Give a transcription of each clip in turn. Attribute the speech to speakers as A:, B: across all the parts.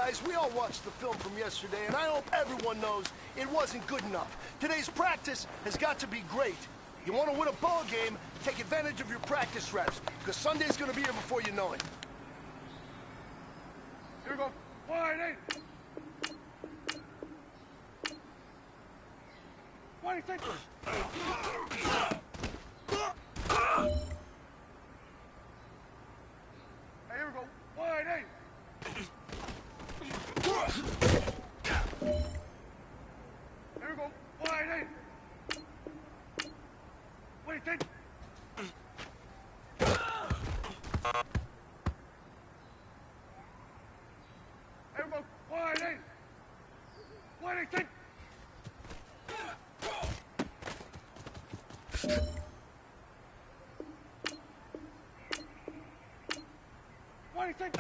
A: guys, we all watched the film from yesterday, and I hope everyone knows it wasn't good enough. Today's practice has got to be great. You want to win a ball game, take advantage of your practice reps, because Sunday's going to be here before you know it.
B: Here we go. Wide eight. What do you think? Hey, here we go. Wide eight. Here we go. Wide eight. What do you think? Here we go. Wide eight. What do you think? What do you think?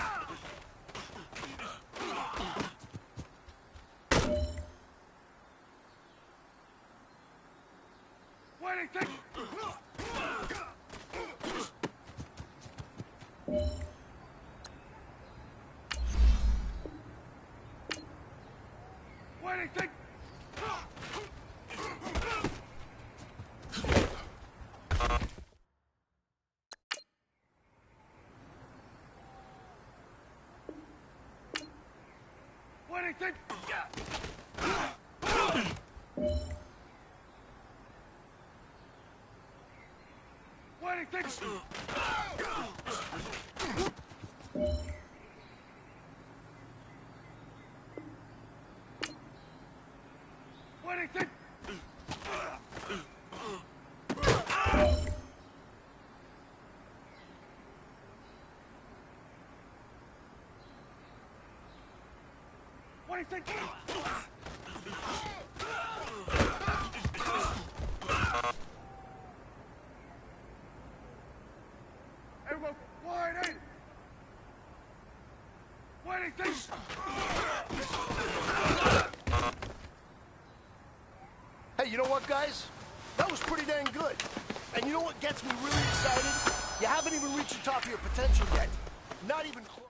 B: What do you think? What do you think? What do you think? What do you think? What do you think? What do you think? Here we go. Wide eight. What do you think?
A: Hey, you know what, guys? That was pretty dang good. And you know what gets me really excited? You haven't even reached the top of your potential yet. Not even close.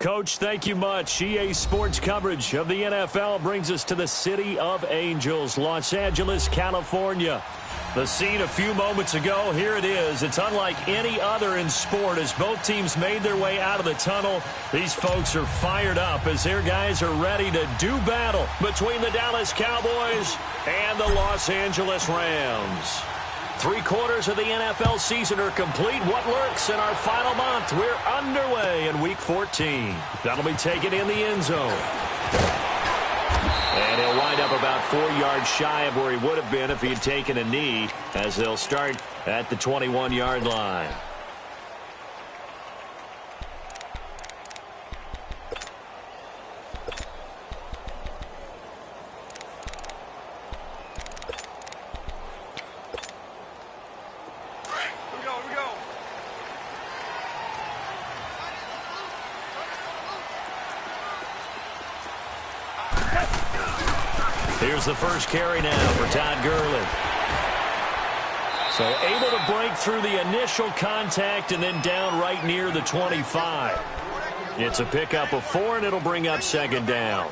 C: Coach, thank you much. EA Sports coverage of the NFL brings us to the City of Angels, Los Angeles, California. The scene a few moments ago, here it is. It's unlike any other in sport as both teams made their way out of the tunnel. These folks are fired up as their guys are ready to do battle between the Dallas Cowboys and the Los Angeles Rams. 3/4 of the NFL season are complete. What lurks in our final month? We're underway in Week 14. That'll be taken in the end zone. And he'll wind up about 4 yards shy of where he would have been if he had taken a knee, as they'll start at the 21-yard line. Here's the first carry now for Todd Gurley. So able to break through the initial contact and then down right near the 25. It's a pickup of 4, and it'll bring up second down.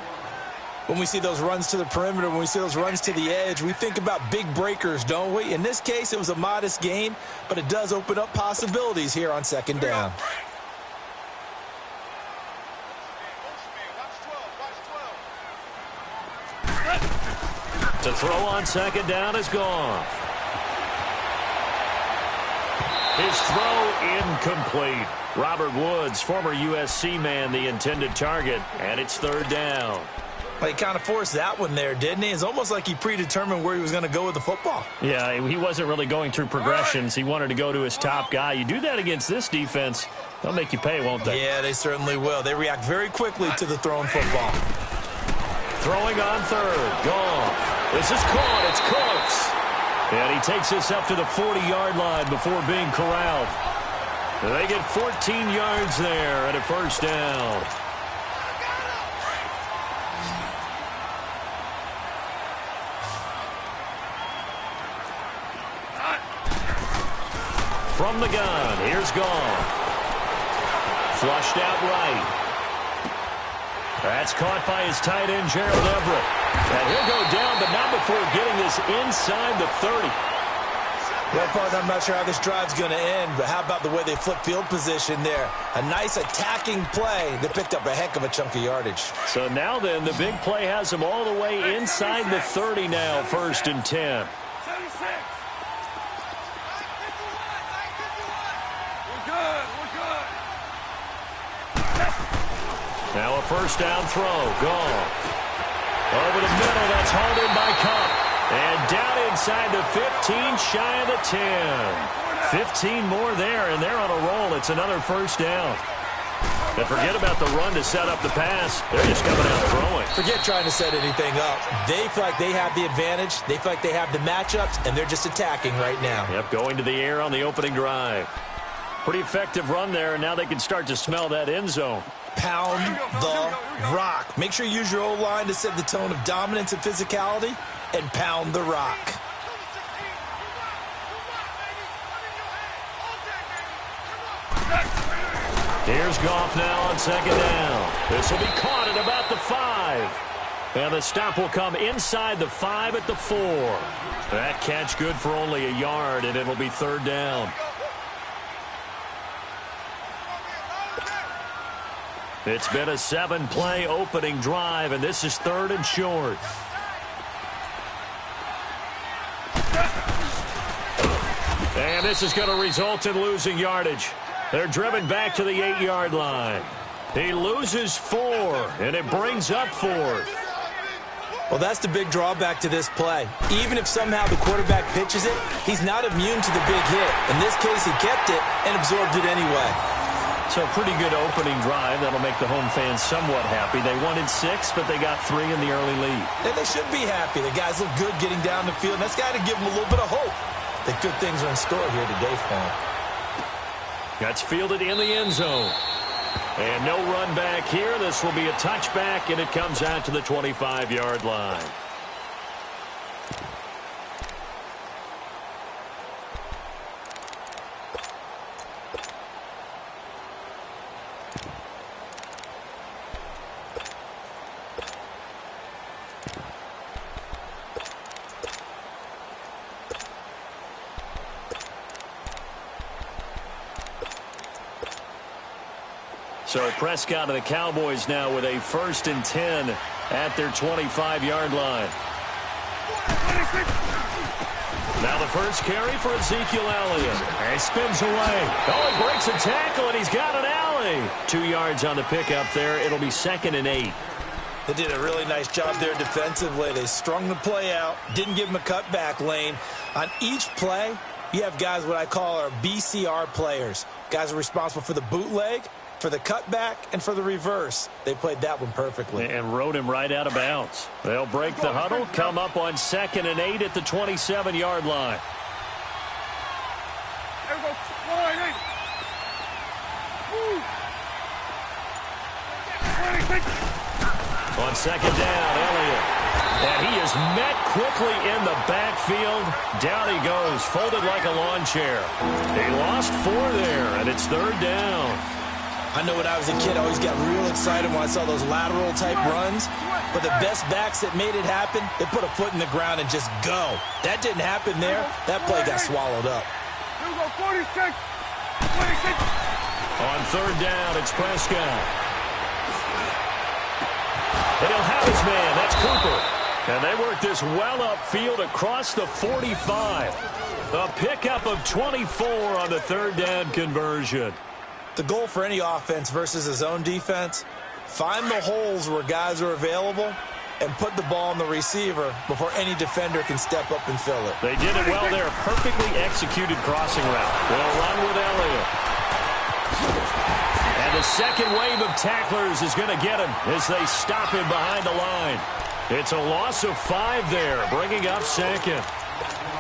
D: When we see those runs to the perimeter, when we see those runs to the edge, we think about big breakers, don't we? In this case, it was a modest gain, but it does open up possibilities here on second down.
C: To throw on second down is gone. His throw incomplete. Robert Woods, former USC man, the intended target, and it's third down.
D: Well, he kind of forced that one there, didn't he? It's almost like he predetermined where he was going to go with the football.
C: Yeah, he wasn't really going through progressions. He wanted to go to his top guy. You do that against this defense, they'll make you pay, won't they?
D: Yeah, they certainly will. They react very quickly to the thrown football.
C: Throwing on third. Goff. This is caught. It's Cooks. And he takes this up to the 40-yard line before being corralled. And they get 14 yards there at a first down. From the gun, here's Goff. Flushed out right. That's caught by his tight end, Gerald Everett. And he'll go down, but not before getting this inside the 30.
D: Well, partner, I'm not sure how this drive's going to end, but how about the way they flip field position there? A nice attacking play that picked up a heck of a chunk of yardage.
C: So now then, the big play has him all the way inside the 30 now, 1st and 10. Now a first down throw. Gone. Over the middle. That's hauled in by Cup. And down inside the 15, shy of the 10. 15 more there, and they're on a roll. It's another first down. And forget about the run to set up the pass. They're just coming out throwing.
D: Forget trying to set anything up. They feel like they have the advantage. They feel like they have the matchups, and they're just attacking right now.
C: Yep, going to the air on the opening drive. Pretty effective run there, and now they can start to smell that end zone.
D: Pound the rock. Make sure you use your O-line to set the tone of dominance and physicality, and pound the rock.
C: Here's Goff now on second down. This will be caught at about the 5. And the stop will come inside the 5 at the 4. That catch good for only a yard, and it'll be third down. It's been a 7-play opening drive, and this is 3rd and short. And this is going to result in losing yardage. They're driven back to the 8-yard line. He loses 4, and it brings up 4th.
D: Well, that's the big drawback to this play. Even if somehow the quarterback pitches it, he's not immune to the big hit. In this case, he kept it and absorbed it anyway.
C: So a pretty good opening drive. That'll make the home fans somewhat happy. They wanted 6, but they got 3 in the early lead.
D: And they should be happy. The guys look good getting down the field. That's got to give them a little bit of hope that good things are in store here today for them.
C: That's fielded in the end zone. And no run back here. This will be a touchback, and it comes out to the 25-yard line. So Prescott and the Cowboys now with a 1st and 10 at their 25-yard line. Now the first carry for Ezekiel Elliott. And he spins away. Oh, he breaks a tackle, and he's got an alley. 2 yards on the pickup there. It'll be 2nd and 8.
D: They did a really nice job there defensively. They strung the play out, didn't give him a cutback lane. On each play, you have guys what I call our BCR players. Guys are responsible for the bootleg, for the cutback, and for the reverse. They played that one perfectly.
C: And rode him right out of bounds. They'll break the huddle, come up on 2nd and 8 at the 27-yard line.
B: There we go. Wide 8. Woo. 26.
C: On 2nd down, Elliott. And he is met quickly in the backfield. Down he goes, folded like a lawn chair. He lost 4 there, and it's 3rd down.
D: I know when I was a kid, I always got real excited when I saw those lateral-type runs. But the best backs that made it happen, they put a foot in the ground and just go. That didn't happen there. That play got swallowed up.
B: Here we go, 46. 26.
C: On 3rd down, it's Prescott. And he'll have his man. That's Cooper. And they work this well upfield across the 45. A pickup of 24 on the 3rd down conversion.
D: The goal for any offense versus a zone defense, find the holes where guys are available and put the ball on the receiver before any defender can step up and fill it.
C: They did it well there. Perfectly executed crossing route. They'll run with Elliott. And the second wave of tacklers is going to get him as they stop him behind the line. It's a loss of 5 there, bringing up 2nd.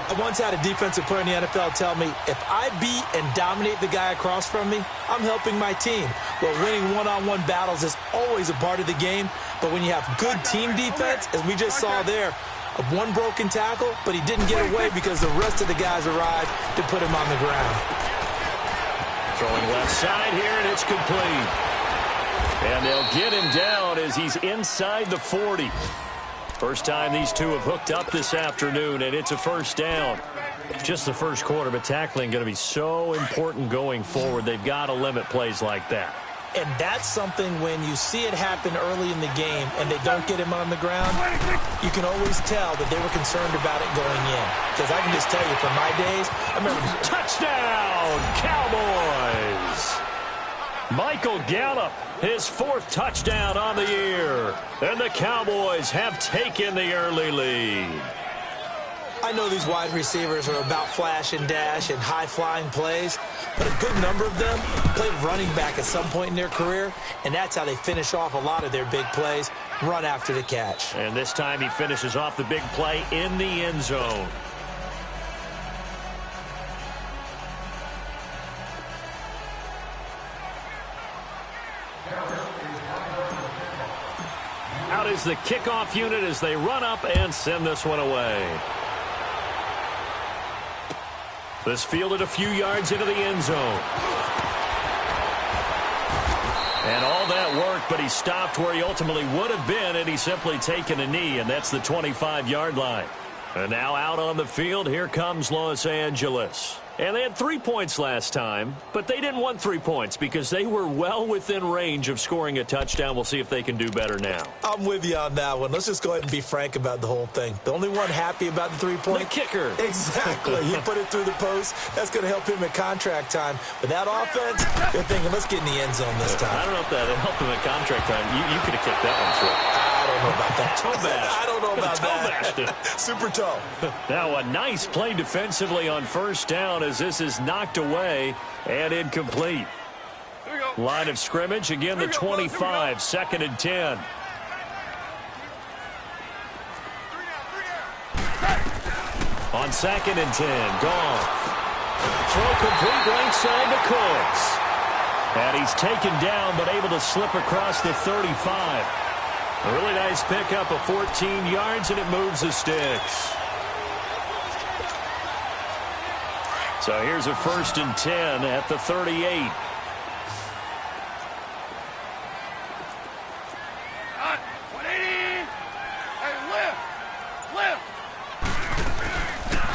D: I once had a defensive player in the NFL tell me, if I beat and dominate the guy across from me, I'm helping my team. Well, winning one-on-one battles is always a part of the game, but when you have good team defense, as we just saw there, one broken tackle, but he didn't get away because the rest of the guys arrived to put him on the ground.
C: Throwing left side here, and it's complete. And they'll get him down as he's inside the 40. First time these two have hooked up this afternoon, and it's a 1st down. Just the first quarter, but tackling going to be so important going forward. They've got to limit plays like that.
D: And that's something when you see it happen early in the game and they don't get him on the ground, you can always tell that they were concerned about it going in. Because I can just tell you from my days, I remember...
C: Touchdown, Cowboys! Michael Gallup, his 4th touchdown on the year. And the Cowboys have taken the early lead.
D: I know these wide receivers are about flash and dash and high-flying plays, but a good number of them played running back at some point in their career, and that's how they finish off a lot of their big plays, run after the catch.
C: And this time he finishes off the big play in the end zone. Out is the kickoff unit as they run up and send this one away. This fielded a few yards into the end zone. And all that work, but he stopped where he ultimately would have been, and he's simply taken a knee, and that's the 25-yard line. And now out on the field, here comes Los Angeles. And they had 3 points last time, but they didn't want 3 points because they were well within range of scoring a touchdown. We'll see if they can do better now.
D: I'm with you on that one. Let's just go ahead and be frank about the whole thing. The only one happy about the 3-point?
C: The kicker.
D: Exactly. He put it through the post. That's going to help him at contract time. But that offense, they're thinking, let's get in the end zone this time.
C: I don't know if that helped him at contract time. You could have kicked that one through.
D: I don't know about that.
C: Toe bash.
D: I don't know about
C: that.
D: Super toe.
C: Now a nice play defensively on 1st down as this is knocked away and incomplete. Line of scrimmage, again the 25, 2nd and 10. On 2nd and 10, Goff. Throw complete right side to Cooks. And he's taken down but able to slip across the 35. A really nice pickup of 14 yards, and it moves the sticks. So here's a 1st and 10 at the 38.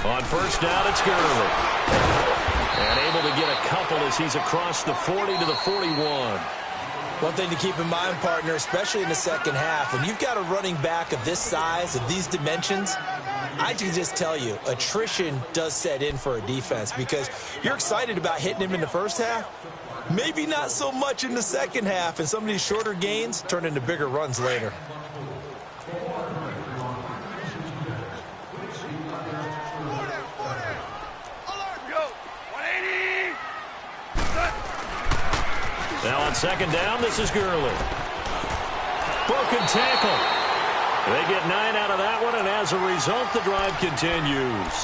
C: On 1st down, it's Gurley. And able to get a couple as he's across the 40 to the 41.
D: One thing to keep in mind, partner, especially in the second half, when you've got a running back of this size, of these dimensions, I can just tell you, attrition does set in for a defense because you're excited about hitting him in the first half. Maybe not so much in the second half, and some of these shorter gains turn into bigger runs later.
C: Now on second down, this is Gurley. Broken tackle. They get 9 out of that one, and as a result, the drive continues.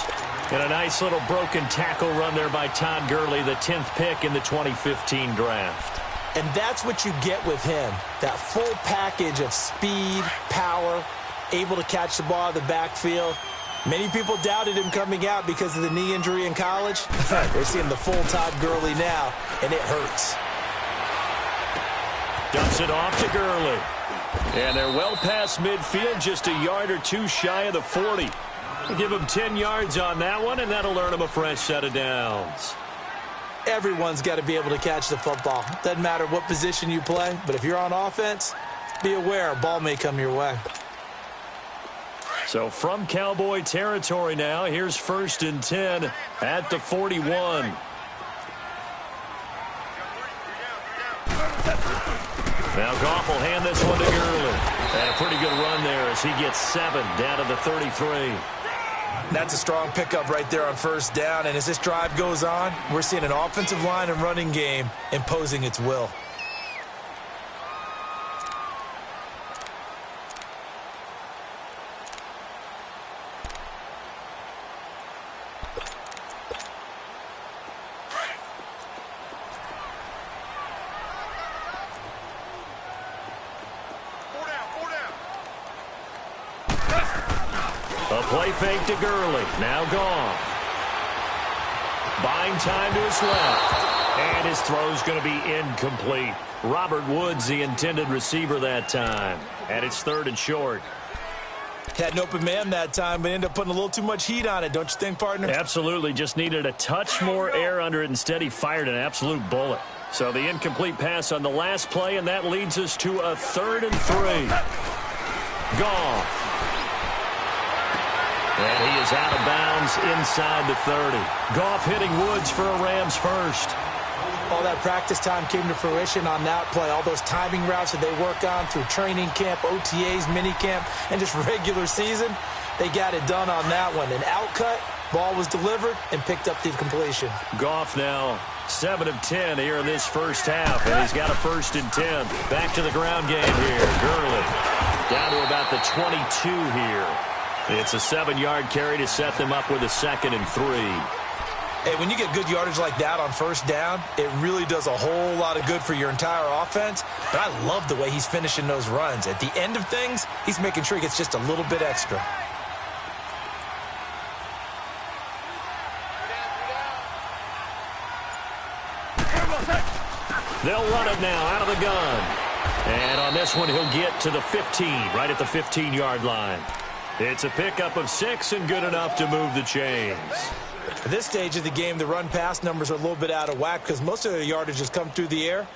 C: And a nice little broken tackle run there by Todd Gurley, the 10th pick in the 2015 draft.
D: And that's what you get with him, that full package of speed, power, able to catch the ball out of the backfield. Many people doubted him coming out because of the knee injury in college. They're seeing the full Todd Gurley now, and it hurts.
C: Dumps it off to Gurley. And they're well past midfield, just a yard or two shy of the 40. Give him 10 yards on that one, and that'll earn him a fresh set of downs.
D: Everyone's got to be able to catch the football. Doesn't matter what position you play, but if you're on offense, be aware a ball may come your way.
C: So from Cowboy territory now, here's 1st and 10 at the 41. Now Goff will hand this one to Gurley. And a pretty good run there as he gets 7 down to the 33.
D: That's a strong pickup right there on 1st down. And as this drive goes on, we're seeing an offensive line and running game imposing its will.
C: A play fake to Gurley. Now gone. Buying time to his left. And his throw's going to be incomplete. Robert Woods, the intended receiver that time. And it's 3rd and short.
D: Had an open man that time, but ended up putting a little too much heat on it, don't you think, partner?
C: Absolutely. Just needed a touch more air under it. Instead, he fired an absolute bullet. So the incomplete pass on the last play, and that leads us to a 3rd and 3. Goff. And he is out of bounds inside the 30. Goff hitting Woods for a Rams first.
D: All that practice time came to fruition on that play. All those timing routes that they work on through training camp, OTAs, minicamp, and just regular season, they got it done on that one. An outcut, ball was delivered, and picked up the completion.
C: Goff now 7 of 10 here in this first half, and he's got a 1st and 10. Back to the ground game here. Gurley down to about the 22 here. It's a 7-yard carry to set them up with a 2nd and 3.
D: Hey, when you get good yardage like that on 1st down, it really does a whole lot of good for your entire offense. But I love the way he's finishing those runs. At the end of things, he's making sure he gets just a little bit extra.
C: They'll run it now out of the gun. And on this one, he'll get to the 15, right at the 15-yard line. It's a pickup of 6 and good enough to move the chains.
D: At this stage of the game, the run-pass numbers are a little bit out of whack because most of the yardage has come through the air.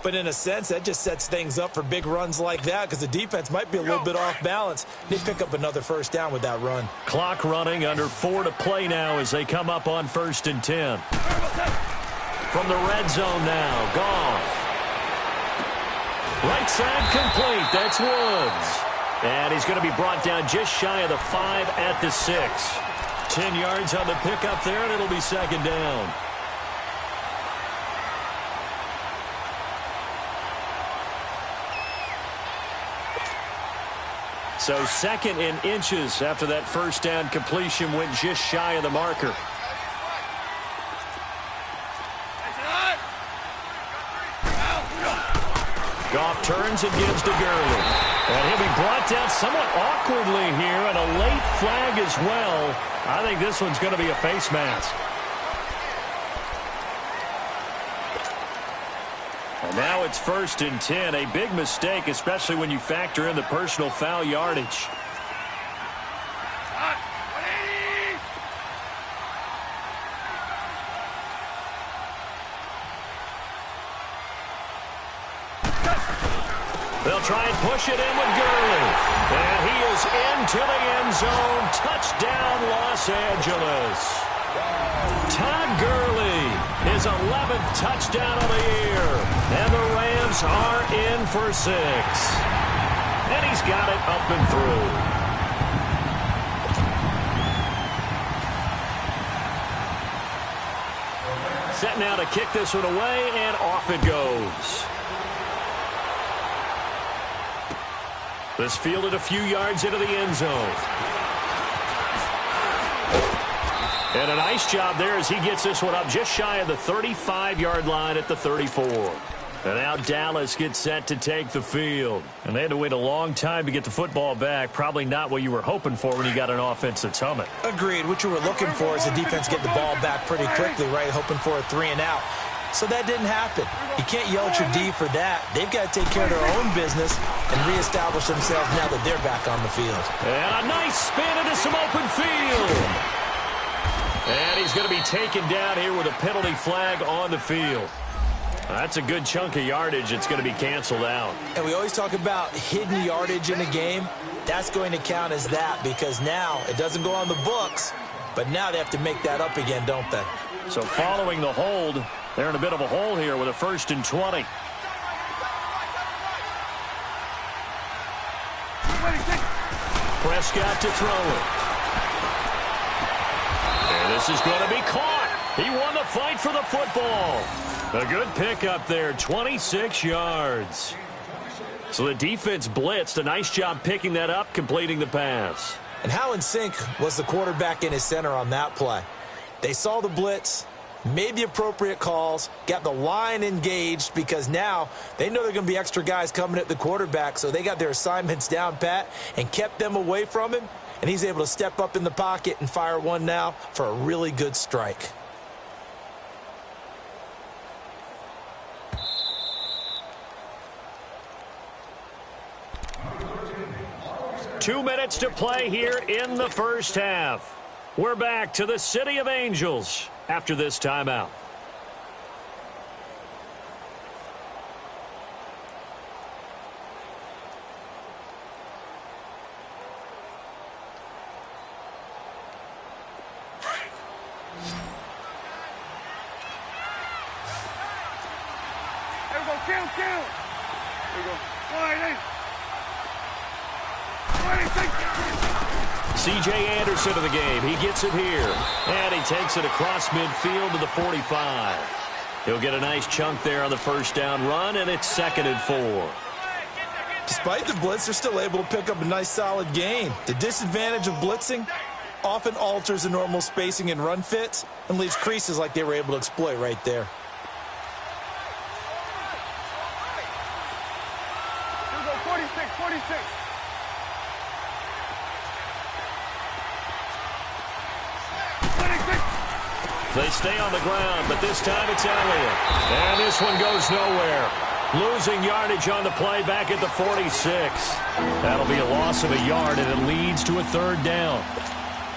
D: But in a sense, that just sets things up for big runs like that because the defense might be a little bit off balance. They pick up another 1st down with that run.
C: Clock running, under 4 to play now as they come up on 1st and 10. From the red zone now, Goff. Right side complete. That's Woods. And he's going to be brought down just shy of the 5 at the 6. 10 yards on the pickup there, and it'll be 2nd down. So 2nd in inches after that 1st down completion went just shy of the marker. Goff turns and gives to Gurley. And he'll be brought down somewhat awkwardly here, and a late flag as well. I think this one's going to be a face mask. And now it's 1st and 10. A big mistake, especially when you factor in the personal foul yardage. try and push it in with Gurley. And he is into the end zone. Touchdown, Los Angeles. Todd Gurley, his 11th touchdown of the year. And the Rams are in for 6. And he's got it up and through. Set now to kick this one away, and off it goes. This fielded a few yards into the end zone. And a nice job there as he gets this one up just shy of the 35-yard line at the 34. And now Dallas gets set to take the field. And they had to wait a long time to get the football back. Probably not what you were hoping for when you got an offense that's humming.
D: Agreed. What you were looking for is the defense get the ball back pretty quickly, right? Hoping for a 3 and out. So that didn't happen. You can't yell at your D for that. They've got to take care of their own business and reestablish themselves now that they're back on the field.
C: And a nice spin into some open field. And he's going to be taken down here with a penalty flag on the field. That's a good chunk of yardage. It's going to be canceled out.
D: And we always talk about hidden yardage in a game. That's going to count as that because now it doesn't go on the books, but now they have to make that up again, don't they?
C: So following the hold, they're in a bit of a hole here with a 1st and 20. Prescott to throw it. And this is going to be caught. He won the fight for the football. A good pickup there, 26 yards. So the defense blitzed. A nice job picking that up, completing the pass.
D: And how in sync was the quarterback in his center on that play? They saw the blitz, made the appropriate calls, got the line engaged because now they know there are going to be extra guys coming at the quarterback, so they got their assignments down pat and kept them away from him, and he's able to step up in the pocket and fire one now for a really good strike.
C: 2 minutes to play here in the first half. We're back to the City of Angels after this timeout.
B: There we go, kill. There we go. Wide.
C: C.J. Anderson of the game. He gets it here. And he takes it across midfield to the 45. He'll get a nice chunk there on the first down run, and it's 2nd and 4.
D: Despite the blitz, they're still able to pick up a nice solid gain. The disadvantage of blitzing often alters the normal spacing and run fits and leaves creases like they were able to exploit right there.
B: Here we go, 46.
C: They stay on the ground, but this time it's Elliott. And this one goes nowhere. Losing yardage on the play back at the 46. That'll be a loss of a yard, and it leads to a 3rd down.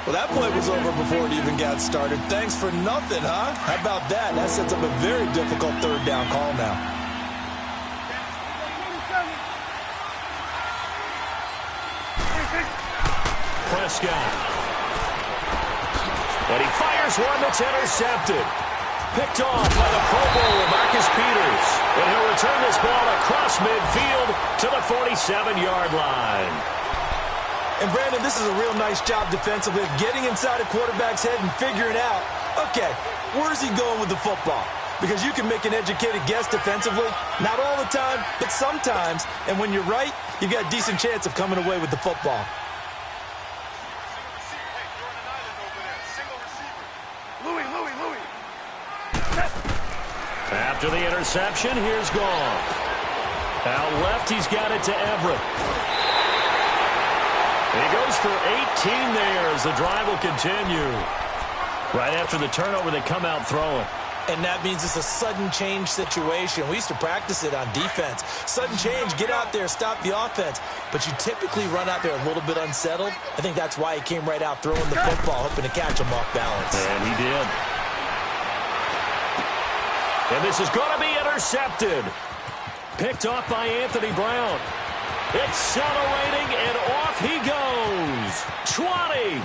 D: Well, that play was over before it even got started. Thanks for nothing, huh? How about that? That sets up a very difficult 3rd down call now.
C: Prescott. And he fires one that's intercepted. Picked off by the Pro Bowler, Marcus Peters. And he'll return this ball across midfield to the 47-yard line.
D: And, Brandon, this is a real nice job defensively of getting inside a quarterback's head and figuring out, okay, where's he going with the football? Because you can make an educated guess defensively. Not all the time, but sometimes. And when you're right, you've got a decent chance of coming away with the football.
C: After the interception, here's Goff. Out left, he's got it to Everett. He goes for 18 there as the drive will continue. Right after the turnover, they come out throwing.
D: And that means it's a sudden change situation. We used to practice it on defense. Sudden change, get out there, stop the offense. But you typically run out there a little bit unsettled. I think that's why he came right out throwing the football, hoping to catch him off balance.
C: And he did. And this is going to be intercepted. Picked off by Anthony Brown. Accelerating, and off he goes. 20.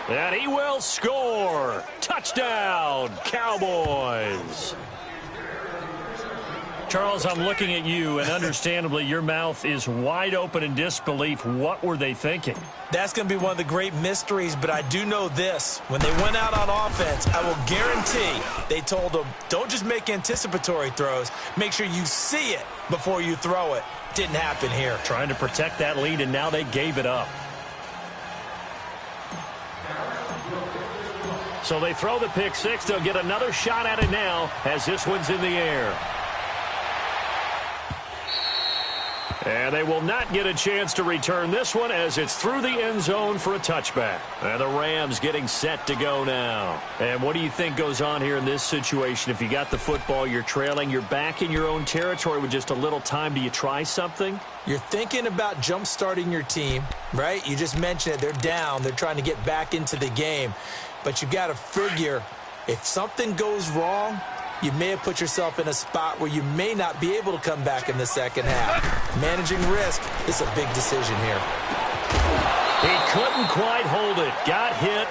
C: And he will score. Touchdown, Cowboys. Charles, I'm looking at you, and understandably, your mouth is wide open in disbelief. What were they thinking?
D: That's going to be one of the great mysteries, but I do know this. When they went out on offense, I will guarantee they told them, don't just make anticipatory throws. Make sure you see it before you throw it. Didn't happen here.
C: Trying to protect that lead, and now they gave it up. So they throw the pick six. They'll get another shot at it now as this one's in the air. And they will not get a chance to return this one as it's through the end zone for a touchback. And the Rams getting set to go now. And what do you think goes on here in this situation? If you got the football, you're trailing, you're back in your own territory with just a little time. Do you try something?
D: You're thinking about jump-starting your team, right? You just mentioned it. They're down. They're trying to get back into the game. But you got to figure if something goes wrong, you may have put yourself in a spot where you may not be able to come back in the second half. Managing risk is a big decision here.
C: He couldn't quite hold it. Got hit.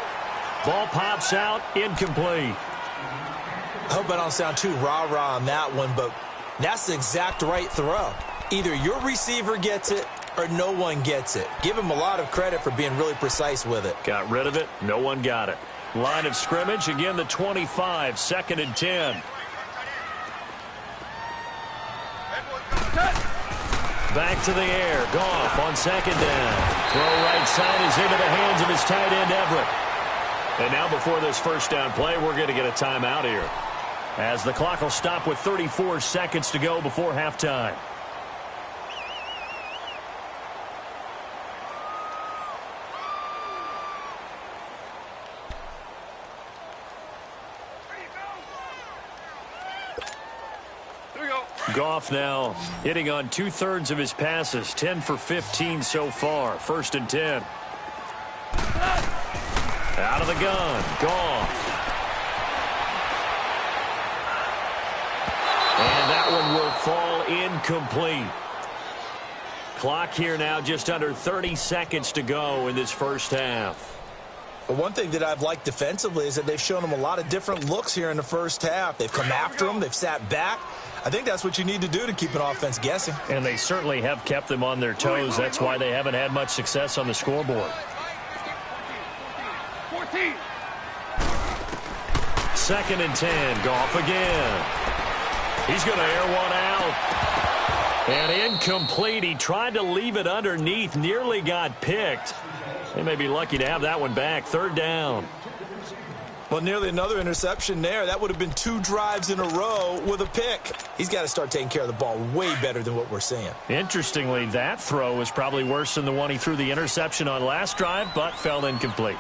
C: Ball pops out. Incomplete.
D: I hope I don't sound too rah-rah on that one, but that's the exact right throw. Either your receiver gets it or no one gets it. Give him a lot of credit for being really precise with it.
C: Got rid of it. No one got it. Line of scrimmage. Again, the 25. 2nd and 10. Back to the air. Goff on 2nd down. Throw right side is into the hands of his tight end, Everett. And now before this first down play, we're going to get a timeout here, as the clock will stop with 34 seconds to go before halftime. Goff now hitting on 2/3 of his passes, 10 for 15 so far. 1st and 10. Out of the gun, Goff. And that one will fall incomplete. Clock here now just under 30 seconds to go in this first half.
D: But one thing that I've liked defensively is that they've shown them a lot of different looks here in the first half. They've come after them. They've sat back. I think that's what you need to do to keep an offense guessing.
C: And they certainly have kept them on their toes. That's why they haven't had much success on the scoreboard.
B: 14.
C: 2nd and 10. Goff again. He's going to air one out. And incomplete. He tried to leave it underneath. Nearly got picked. They may be lucky to have that one back. 3rd down.
D: Well, nearly another interception there. That would have been 2 drives in a row with a pick. He's got to start taking care of the ball way better than what we're seeing.
C: Interestingly, that throw was probably worse than the one he threw the interception on last drive, but fell incomplete.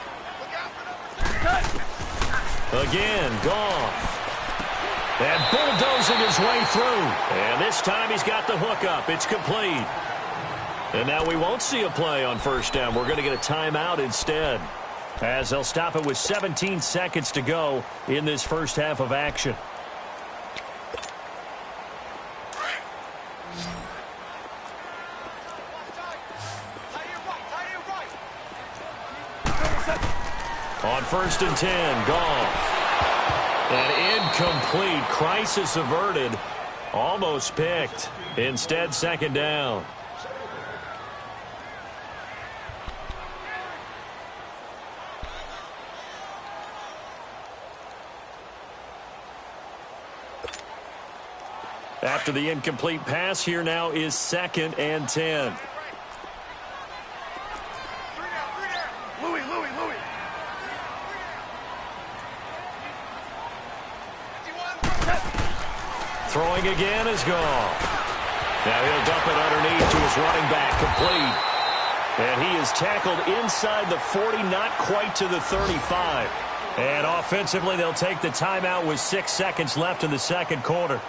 C: Again, Goff. And bulldozing his way through. And this time he's got the hookup. It's complete. And now we won't see a play on 1st down. We're going to get a timeout instead, as they'll stop it with 17 seconds to go in this first half of action. On 1st and 10, Goff. And incomplete. Crisis averted. Almost picked. Instead, 2nd down. After the incomplete pass, here now is 2nd and 10.
B: Louis.
C: Throwing again is Goff. Now he'll dump it underneath to his running back, complete. And he is tackled inside the 40, not quite to the 35. And offensively, they'll take the timeout with 6 seconds left in the 2nd quarter.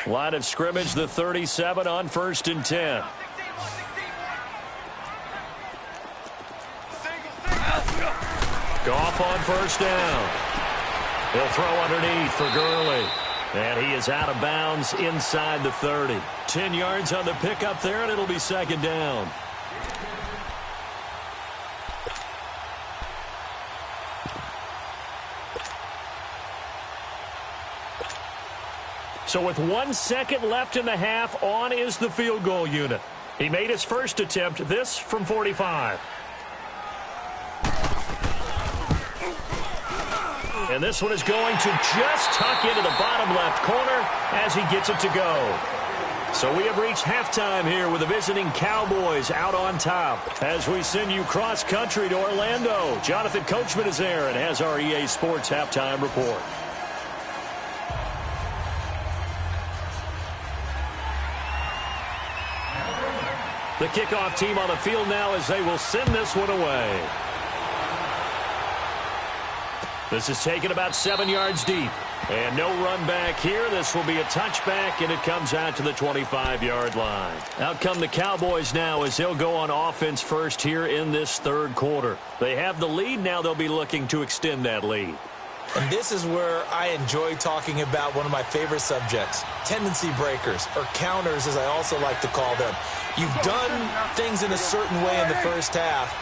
C: Line of scrimmage, the 37 on 1st and 10. Goff on 1st down. He'll throw underneath for Gurley. And he is out of bounds inside the 30. 10 yards on the pickup there, and it'll be 2nd down. So with 1 second left in the half, on is the field goal unit. He made his first attempt, this from 45. And this one is going to just tuck into the bottom left corner as he gets it to go. So we have reached halftime here with the visiting Cowboys out on top. As we send you cross-country to Orlando, Jonathan Coachman is there and has our EA Sports halftime report. The kickoff team on the field now as they will send this one away. This is taken about 7 yards deep. And no run back here. This will be a touchback, and it comes out to the 25-yard line. Out come the Cowboys now as they'll go on offense first here in this 3rd quarter. They have the lead. Now they'll be looking to extend that lead.
D: And this is where I enjoy talking about one of my favorite subjects, tendency breakers, or counters as I also like to call them. You've done things in a certain way in the first half,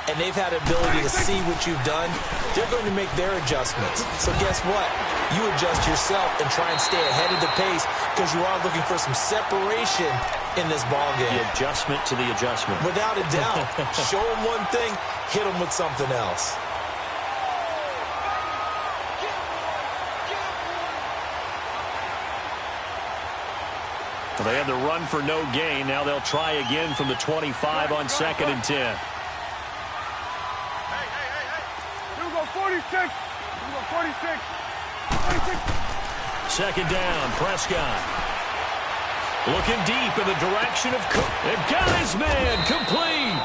D: and they've had the ability to see what you've done. They're going to make their adjustments. So guess what? You adjust yourself and try and stay ahead of the pace because you are looking for some separation in this ball game.
C: The adjustment to the adjustment.
D: Without a doubt. Show them one thing, hit them with something else.
C: Well, they had the run for no gain. Now they'll try again from the 25 on 2nd and 10.
B: Here we go, 46. Here we go, 46. 46.
C: 2nd down, Prescott. Looking deep in the direction of Cook. And got his man, complete.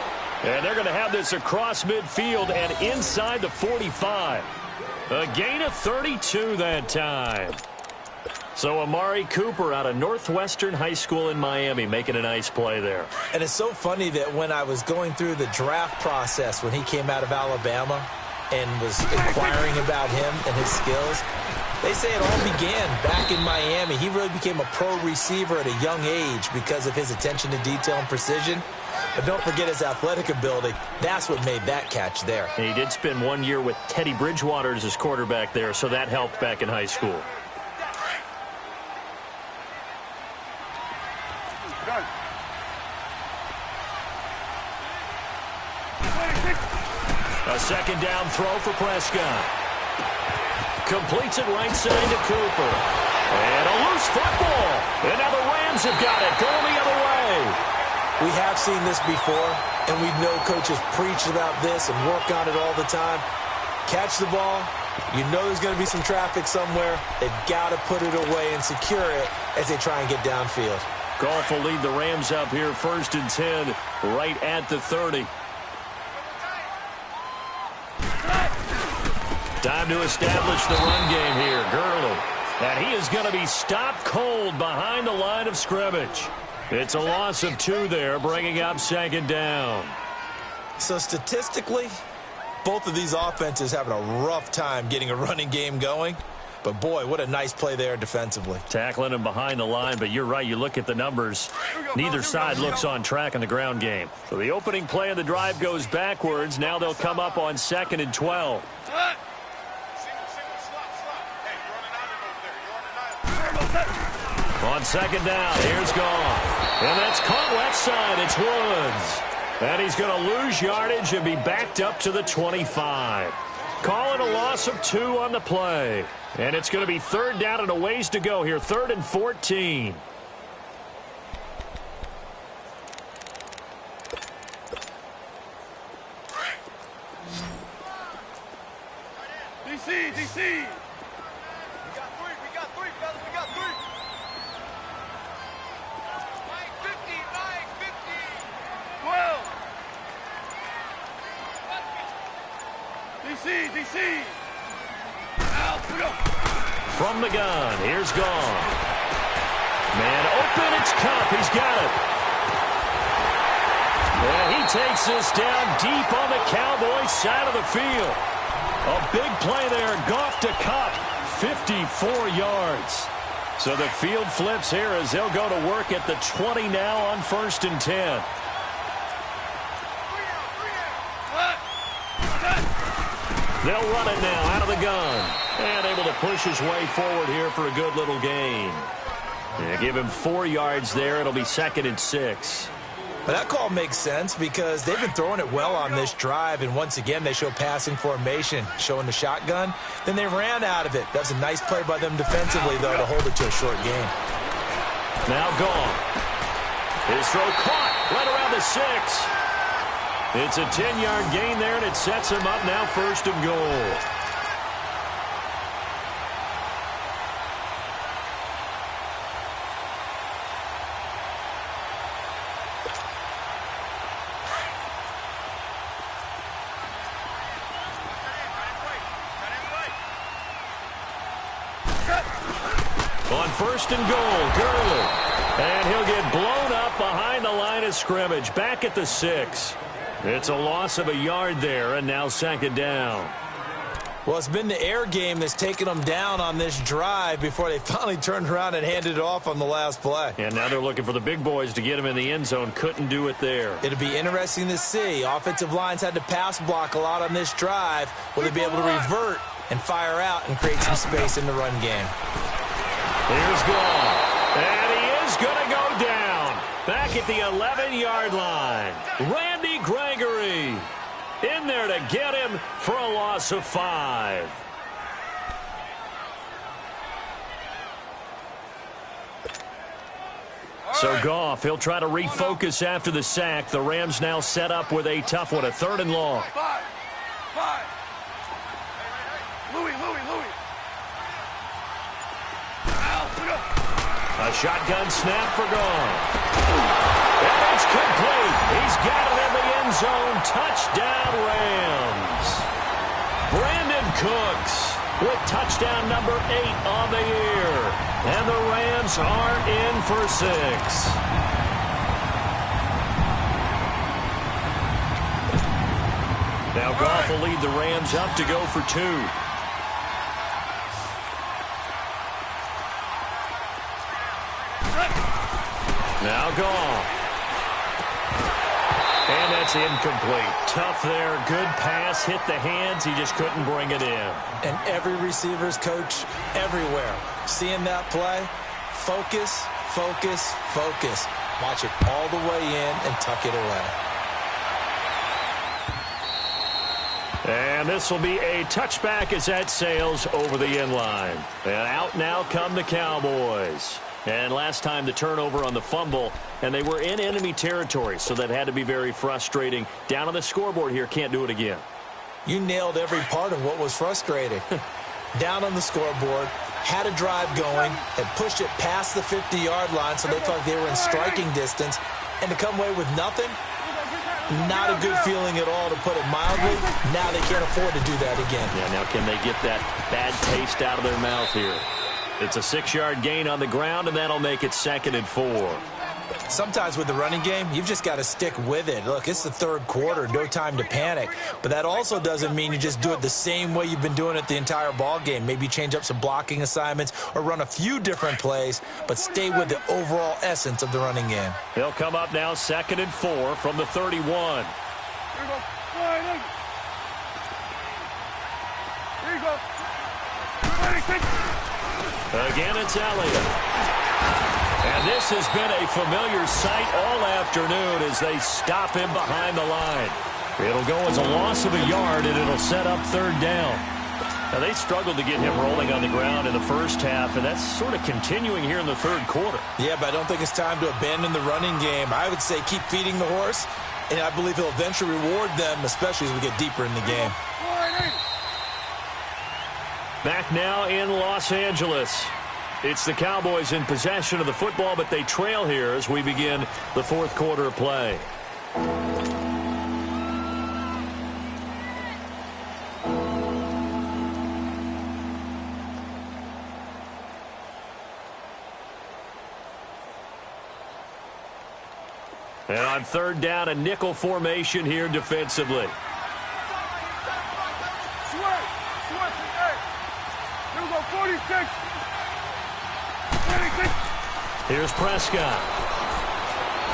C: And they're going to have this across midfield and inside the 45. A gain of 32 that time. So Amari Cooper out of Northwestern High School in Miami making a nice play there.
D: And it's so funny that when I was going through the draft process when he came out of Alabama and was inquiring about him and his skills, they say it all began back in Miami. He really became a pro receiver at a young age because of his attention to detail and precision. But don't forget his athletic ability. That's what made that catch there.
C: And he did spend 1 year with Teddy Bridgewater as his quarterback there, so that helped back in high school. A 2nd down throw for Prescott. Completes it right side to Cooper. And a loose football. And now the Rams have got it. Going the other way.
D: We have seen this before, and we know coaches preach about this and work on it all the time. Catch the ball. You know there's going to be some traffic somewhere. They've got to put it away and secure it as they try and get downfield.
C: Goff will lead the Rams up here 1st and 10 right at the 30. Time to establish the run game here. Gurley. And he is going to be stopped cold behind the line of scrimmage. It's a loss of 2 there, bringing up 2nd down.
D: So statistically, both of these offenses having a rough time getting a running game going. But, boy, what a nice play there defensively.
C: Tackling him behind the line, but you're right. You look at the numbers. Neither side looks on track in the ground game. So the opening play of the drive goes backwards. Now they'll come up on 2nd and 12. On 2nd down, here's Goff. And that's caught left side. It's Woods. And he's going to lose yardage and be backed up to the 25. Calling a loss of 2 on the play. And it's going to be 3rd down and a ways to go here. 3rd and 14.
B: DC.
E: We got 3, fellas. We got 3.
B: 12. DC.
C: From the gun, here's Goff. open. It's Cup. He's got it. And he takes this down deep on the Cowboys side of the field. A big play there. Goff to Cup. 54 yards. So the field flips here as they'll go to work at the 20 now on 1st and 10. They'll run it now out of the gun. And able to push his way forward here for a good little gain. Yeah, give him 4 yards there. It'll be 2nd and 6.
D: But that call makes sense because they've been throwing it well on this drive, and once again they show passing formation, showing the shotgun. Then they ran out of it. That's a nice play by them defensively, though, to hold it to a short game.
C: Now gone. His throw caught right around the 6. It's a 10-yard gain there, and it sets him up now 1st and goal. On 1st and goal, Gurley. And he'll get blown up behind the line of scrimmage. Back at the 6. It's a loss of a yard there, and now 2nd down.
D: Well, it's been the air game that's taken them down on this drive before they finally turned around and handed it off on the last play.
C: And now they're looking for the big boys to get him in the end zone. Couldn't do it there.
D: It'll be interesting to see. Offensive lines had to pass block a lot on this drive. Will they be able to revert and fire out and create some space in the run game?
C: Here's Goff. And he is going to go down. Back at the 11-yard line. Randy Gregory in there to get him for a loss of 5. So Goff, he'll try to refocus after the sack. The Rams now set up with a tough one, a 3rd and long.
B: 5. Louis.
C: A shotgun snap for Goff. And it's complete. He's got it in the end zone. Touchdown, Rams. Brandon Cooks with touchdown number 8 on the year. And the Rams are in for 6. Now Goff will lead the Rams up to go for 2. Now Goff. And that's incomplete. Tough there. Good pass. Hit the hands. He just couldn't bring it in.
D: And every receiver's coach everywhere. Seeing that play, focus, focus, focus. Watch it all the way in and tuck it away.
C: And this will be a touchback as that sails over the end line. And out now come the Cowboys. And last time the turnover on the fumble, and they were in enemy territory, so that had to be very frustrating. Down on the scoreboard here, can't do it again.
D: You nailed every part of what was frustrating. Down on the scoreboard, had a drive going, had pushed it past the 50-yard line so they thought they were in striking distance, and to come away with nothing, not a good feeling at all, to put it mildly. Now they can't afford to do that again.
C: Yeah, now can they get that bad taste out of their mouth here? It's a 6-yard gain on the ground, and that'll make it 2nd and 4.
D: Sometimes with the running game, you've just got to stick with it. Look, it's the 3rd quarter, no time to panic. But that also doesn't mean you just do it the same way you've been doing it the entire ball game. Maybe change up some blocking assignments or run a few different plays, but stay with the overall essence of the running game.
C: They'll come up now 2nd and 4 from the 31.
B: Here you go.
C: Again, it's Elliott. And this has been a familiar sight all afternoon as they stop him behind the line. It'll go as a loss of a yard, and it'll set up 3rd down. Now, they struggled to get him rolling on the ground in the first half, and that's sort of continuing here in the 3rd quarter.
D: Yeah, but I don't think it's time to abandon the running game. I would say keep feeding the horse, and I believe he'll eventually reward them, especially as we get deeper in the game.
C: Back now in Los Angeles. It's the Cowboys in possession of the football, but they trail here as we begin the 4th quarter of play. And on third down, a nickel formation here defensively.
B: Switch. Hey. Here we go, 46. 46.
C: Here's Prescott.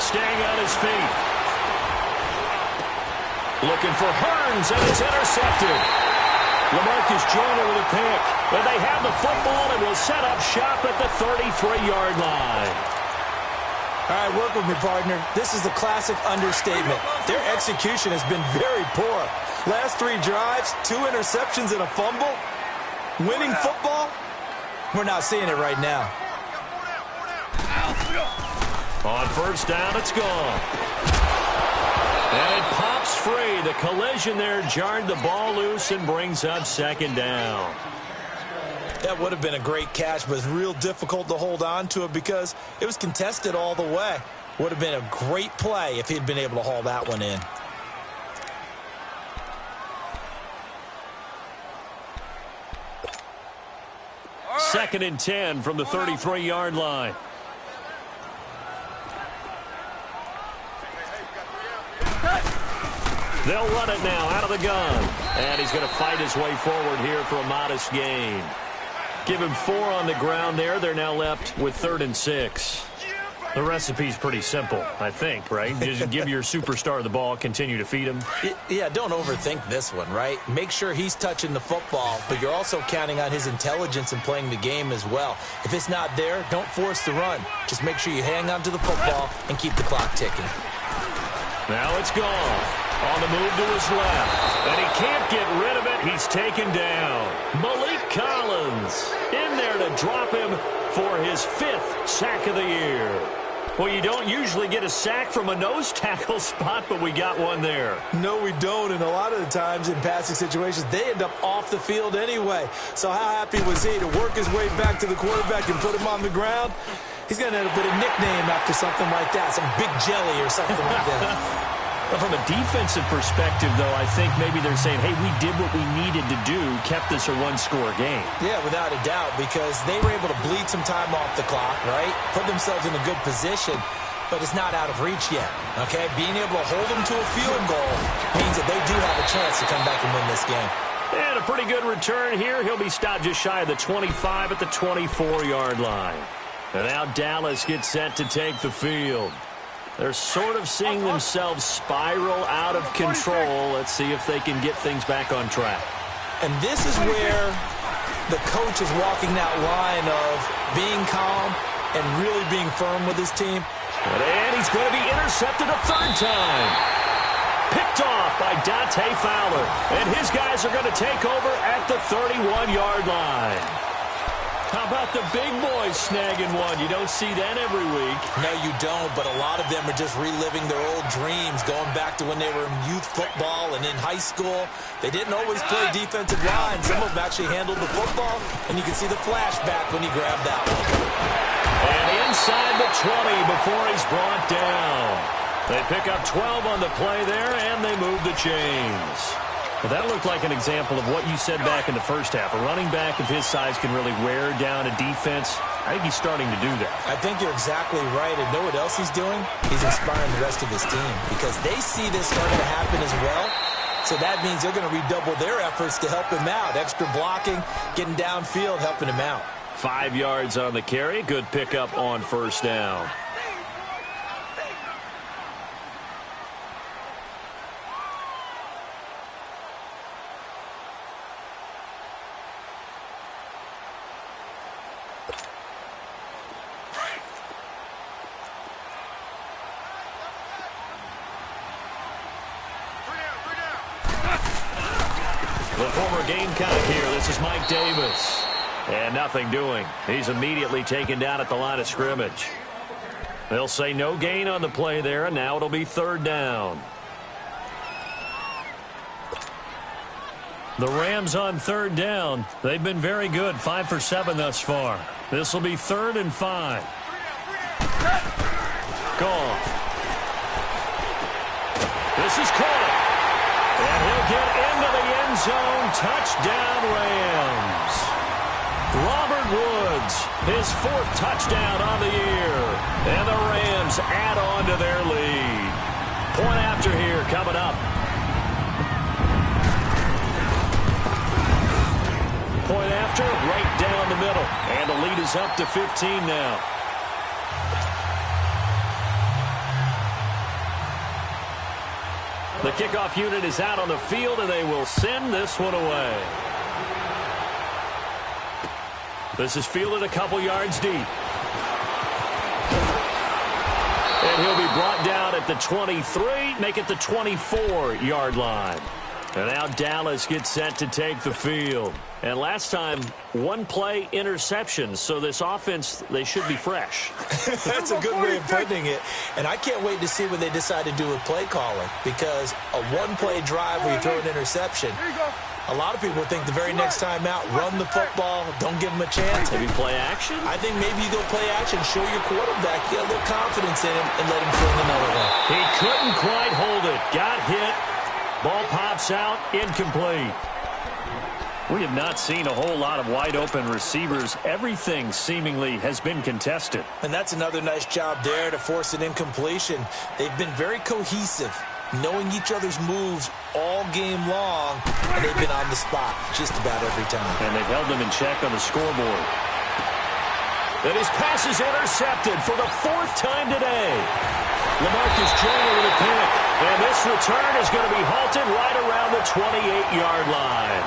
C: Staying on his feet. Looking for Hearns, and it's intercepted. LaMarcus Joyner with a pick. And they have the football and will set up shop at the 33-yard line.
D: All right, work with me, partner. This is the classic understatement. Their execution has been very poor. Last 3 drives, 2 interceptions and a fumble. Winning football? We're not seeing it right now.
C: On first down, it's gone. And it pops free. The collision there jarred the ball loose and brings up second down.
D: That would have been a great catch, but it's real difficult to hold on to it because it was contested all the way. Would have been a great play if he'd been able to haul that one in.
C: Second and 10 from the 33-yard line. They'll run it now out of the gun. And he's going to fight his way forward here for a modest gain. Give him 4 on the ground there. They're now left with 3rd and 6. The recipe's pretty simple, I think, right? Just give your superstar the ball, continue to feed him.
D: Yeah, don't overthink this one, right? Make sure he's touching the football, but you're also counting on his intelligence in playing the game as well. If it's not there, don't force the run. Just make sure you hang on to the football and keep the clock ticking.
C: Now it's gone. On the move to his left. And he can't get rid of it. He's taken down. Malik Collins in there to drop him for his 5th sack of the year. Well, you don't usually get a sack from a nose tackle spot, but we got one there.
D: No, we don't, and a lot of the times in passing situations, they end up off the field anyway. So how happy was he to work his way back to the quarterback and put him on the ground? He's going to end up with a nickname after something like that, some Big Jelly or something like that.
C: From a defensive perspective, though, I think maybe they're saying, hey, we did what we needed to do, kept this a one-score game.
D: Yeah, without a doubt, because they were able to bleed some time off the clock, right? Put themselves in a good position, but it's not out of reach yet, okay? Being able to hold them to a field goal means that they do have a chance to come back and win this game.
C: And a pretty good return here. He'll be stopped just shy of the 25 at the 24-yard line. And now Dallas gets set to take the field. They're sort of seeing themselves spiral out of control. Let's see if they can get things back on track.
D: And this is where the coach is walking that line of being calm and really being firm with his team.
C: And he's going to be intercepted a 3rd time. Picked off by Dante Fowler. And his guys are going to take over at the 31-yard line. How about the big boys snagging one? You don't see that every week.
D: No, you don't, but a lot of them are just reliving their old dreams, going back to when they were in youth football and in high school. They didn't always play defensive line. Some of them actually handled the football, and you can see the flashback when he grabbed that one.
C: And inside the 20 before he's brought down. They pick up 12 on the play there, and they move the chains. Well, that looked like an example of what you said back in the first half. A running back of his size can really wear down a defense. I think he's starting to do that.
D: I think you're exactly right. And know what else he's doing? He's inspiring the rest of his team because they see this starting to happen as well. So that means they're going to redouble their efforts to help him out. Extra blocking, getting downfield, helping him out.
C: 5 yards on the carry. Good pickup on first down. The former Gamecock here. This is Mike Davis. And nothing doing. He's immediately taken down at the line of scrimmage. They'll say no gain on the play there, and now it'll be 3rd down. The Rams on 3rd down. They've been very good, 5 for 7 thus far. This will be 3rd and 5. Gone. This is caught. And he'll get into the end zone. Touchdown, Rams. Robert Woods, his 4th touchdown on the year. And the Rams add on to their lead. after here coming up. Point after, right down the middle. And the lead is up to 15 now. The kickoff unit is out on the field, and they will send this one away. This is fielded a couple yards deep. And he'll be brought down at the 23, make it the 24-yard line. And now Dallas gets set to take the field. And last time, one play interception. So this offense, they should be fresh.
D: That's a good way of putting it. And I can't wait to see what they decide to do with play calling. Because a one-play drive where you throw an interception, a lot of people think the very next time out, run the football, don't give them a chance.
C: Maybe play action?
D: I think maybe you go play action, show your quarterback, get a little confidence in him, and let him fling another one.
C: He couldn't quite hold it. Got hit. Ball pops out, incomplete. We have not seen a whole lot of wide-open receivers. Everything seemingly has been contested.
D: And that's another nice job there to force an incompletion. They've been very cohesive, knowing each other's moves all game long, and they've been on the spot just about every time.
C: And they've held them in check on the scoreboard. And his pass is intercepted for the 4th time today. LaMarcus Joyner with a pick. And this return is going to be halted right around the 28-yard line.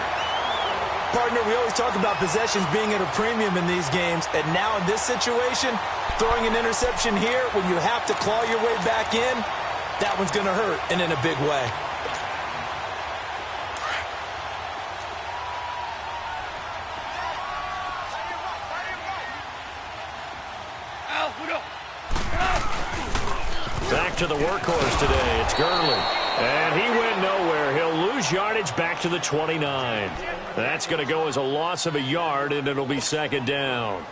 D: Partner, we always talk about possessions being at a premium in these games. And now in this situation, throwing an interception here when you have to claw your way back in, that one's going to hurt, and in a big way.
C: Back to the workhorse today. It's Gurley. And he went nowhere. He'll lose yardage back to the 29. That's going to go as a loss of a yard, and it'll be 2nd down.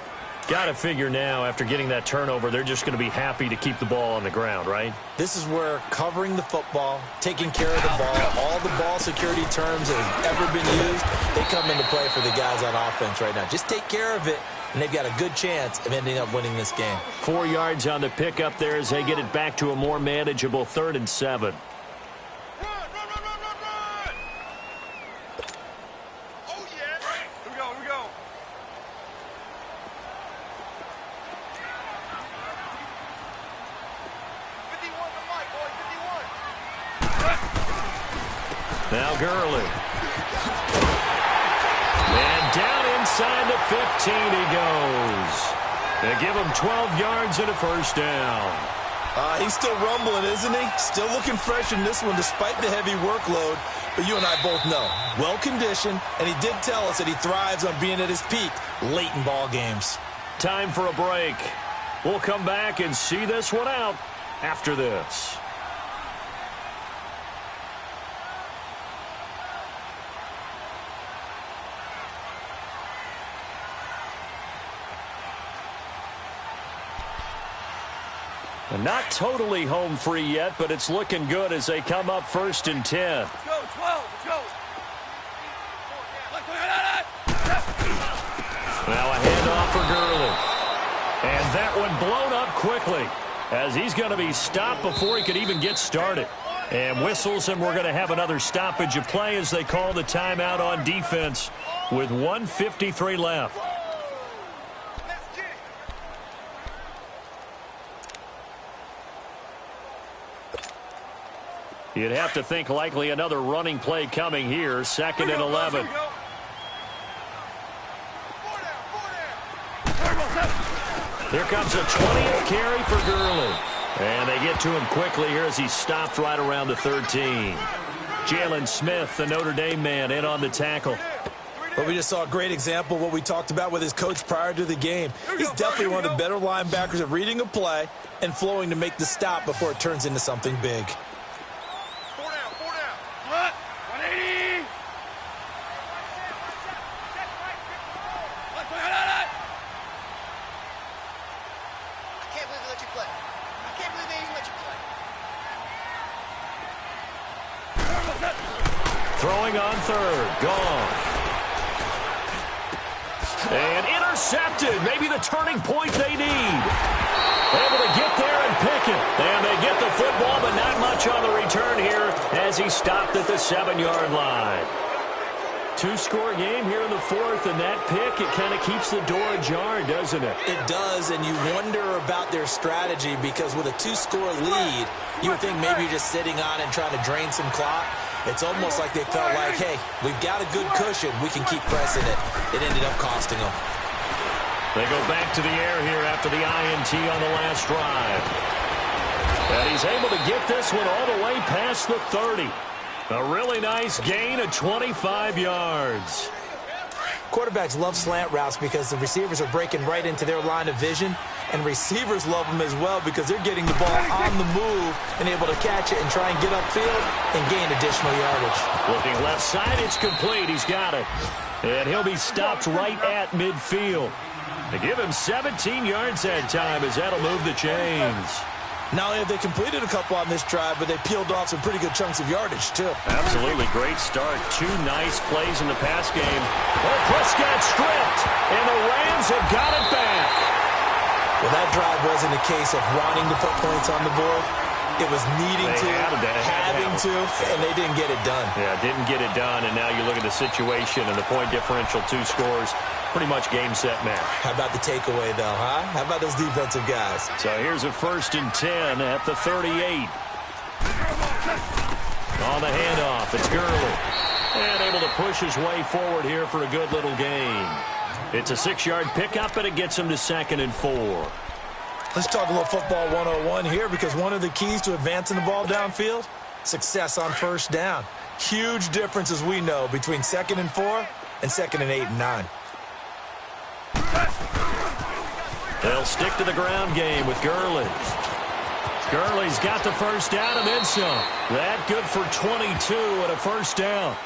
C: Got to figure now, after getting that turnover, they're just going to be happy to keep the ball on the ground, right?
D: This is where covering the football, taking care of the ball, all the ball security terms that have ever been used, they come into play for the guys on offense right now. Just take care of it, and they've got a good chance of ending up winning this game.
C: 4 yards on the pickup there as they get it back to a more manageable 3rd and 7. Now Gurley. And down inside the 15 he goes. They give him 12 yards and a 1st down.
D: He's still rumbling, isn't he? Still looking fresh in this one despite the heavy workload. But you and I both know, well-conditioned, and he did tell us that he thrives on being at his peak late in ball games.
C: Time for a break. We'll come back and see this one out after this. And not totally home free yet, but it's looking good as they come up 1st and 10.
B: Let's go, 12, let's go.
C: Now a handoff for Gurley. And that one blown up quickly as he's going to be stopped before he could even get started. And whistles, and we're going to have another stoppage of play as they call the timeout on defense with 1:53 left. You'd have to think likely another running play coming here. 2nd and 11. Here comes a 20th carry for Gurley. And they get to him quickly here as he's stopped right around the 13. Jalen Smith, the Notre Dame man, in on the tackle.
D: But we just saw a great example of what we talked about with his coach prior to the game. He's definitely one of the better linebackers at reading a play and flowing to make the stop before it turns into something big.
C: Throwing on 3rd. Gone. And intercepted. Maybe the turning point they need. Able to get there and pick it. And they get the football, but not much on the return as he stopped at the 7-yard line. Two-score game here in the fourth, and that pick, it kind of keeps the door ajar, doesn't it?
D: It does, and you wonder about their strategy because with a two-score lead, you would think maybe you're just sitting on and trying to drain some clock. It's almost like they felt like, hey, we've got a good cushion. We can keep pressing it. It ended up costing them.
C: They go back to the air here after the INT on the last drive. And he's able to get this one all the way past the 30. A really nice gain of 25 yards.
D: Quarterbacks love slant routes because the receivers are breaking right into their line of vision, and receivers love them as well because they're getting the ball on the move and able to catch it and try and get upfield and gain additional yardage.
C: Looking left side, it's complete. He's got it. And he'll be stopped right at midfield. They give him 17 yards that time as that'll move the chains.
D: Not only have they completed a couple on this drive, but they peeled off some pretty good chunks of yardage, too.
C: Absolutely great start. Two nice plays in the pass game. Oh, Prescott stripped, and the Rams have got it back.
D: Well, that drive wasn't a case of wanting to put points on the board. It was needing to, having to, and they didn't get it done.
C: Yeah, didn't get it done, and now you look at the situation and the point differential, 2 scores, pretty much game, set, match.
D: How about the takeaway, though, huh? How about those defensive guys?
C: So here's a 1st and 10 at the 38. On the handoff, it's Gurley. And able to push his way forward here for a good little gain. It's a 6-yard pickup, and it gets him to 2nd and 4.
D: Let's talk a little football 101 here because one of the keys to advancing the ball downfield, success on 1st down. Huge difference, as we know, between 2nd and 4 and 2nd and 8 and 9.
C: They'll stick to the ground game with Gurley. Gurley's got the 1st down and then some. That good for 22 and a 1st down.